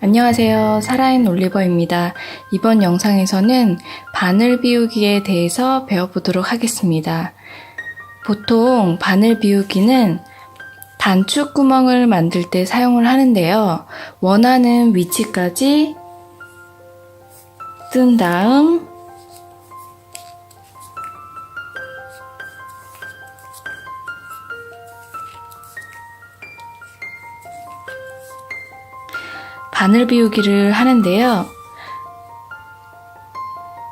안녕하세요. 살아있는 올리버입니다. 이번 영상에서는 바늘 비우기에 대해서 배워보도록 하겠습니다. 보통 바늘 비우기는 단축구멍을 만들 때 사용을 하는데요. 원하는 위치까지 뜬 다음 바늘 비우기를 하는데요.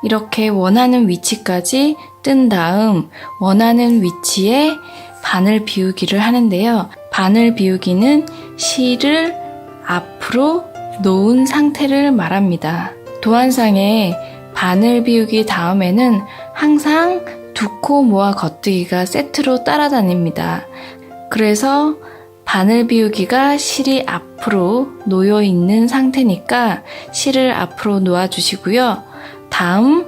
이렇게 원하는 위치까지 뜬 다음 원하는 위치에 바늘 비우기를 하는데요. 바늘 비우기는 실을 앞으로 놓은 상태를 말합니다. 도안상에 바늘 비우기 다음에는 항상 두 코 모아 겉뜨기가 세트로 따라다닙니다. 그래서 바늘 비우기가 실이 앞으로 놓여 있는 상태니까 실을 앞으로 놓아 주시고요. 다음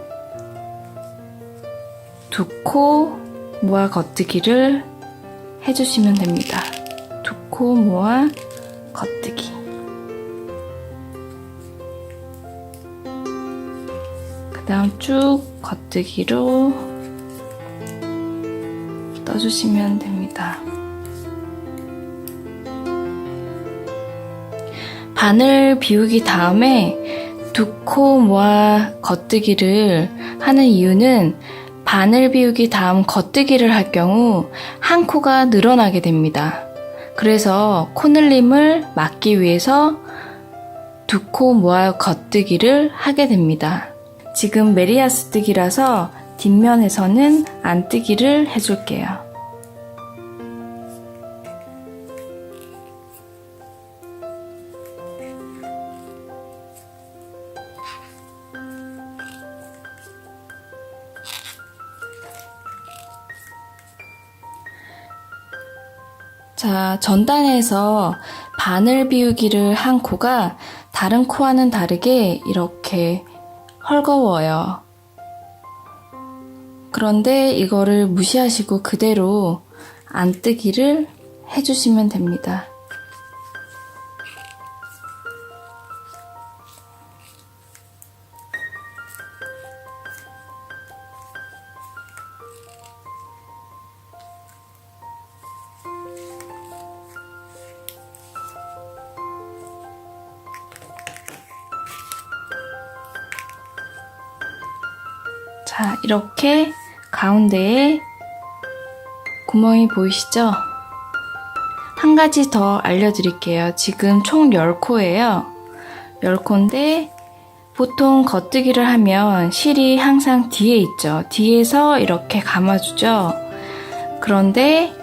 두 코 모아 겉뜨기를 해주시면 됩니다. 두 코 모아 겉뜨기. 그 다음 쭉 겉뜨기로 떠주시면 됩니다. 바늘 비우기 다음에 두 코 모아 겉뜨기를 하는 이유는 바늘 비우기 다음 겉뜨기를 할 경우 한 코가 늘어나게 됩니다. 그래서 코늘림을 막기 위해서 두 코 모아 겉뜨기를 하게 됩니다. 지금 메리아스 뜨기라서 뒷면에서는 안뜨기를 해줄게요. 자, 전단에서 바늘 비우기를 한 코가 다른 코와는 다르게 이렇게 헐거워요. 그런데 이거를 무시하시고 그대로 안뜨기를 해주시면 됩니다. 자, 이렇게 가운데에 구멍이 보이시죠? 한 가지 더 알려드릴게요. 지금 총 10코예요. 10코인데 보통 겉뜨기를 하면 실이 항상 뒤에 있죠. 뒤에서 이렇게 감아주죠. 그런데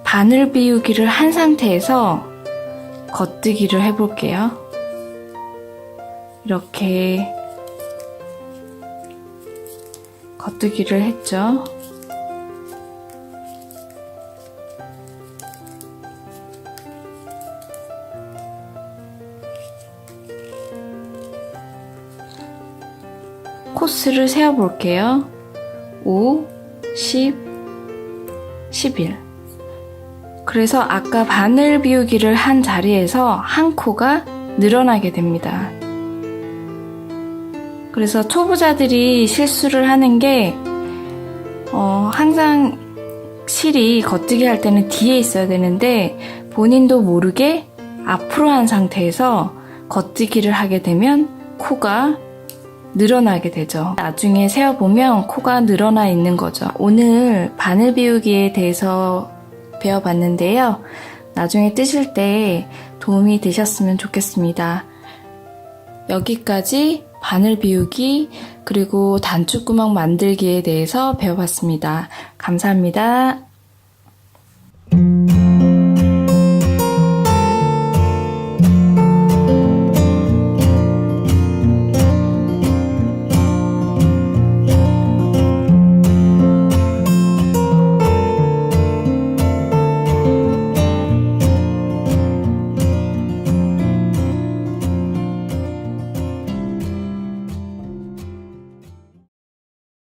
바늘 비우기를 한 상태에서 겉뜨기를 해볼게요. 이렇게 겉뜨기를 했죠. 코스를 세어볼게요. 5, 10, 11. 그래서 아까 바늘 비우기를 한 자리에서 한 코가 늘어나게 됩니다. 그래서 초보자들이 실수를 하는 게 항상 실이 겉뜨기 할 때는 뒤에 있어야 되는데 본인도 모르게 앞으로 한 상태에서 겉뜨기를 하게 되면 코가 늘어나게 되죠. 나중에 세어보면 코가 늘어나 있는 거죠. 오늘 바늘 비우기에 대해서 배워봤는데요. 나중에 뜨실 때 도움이 되셨으면 좋겠습니다. 여기까지 바늘 비우기 그리고 단축구멍 만들기에 대해서 배워봤습니다. 감사합니다.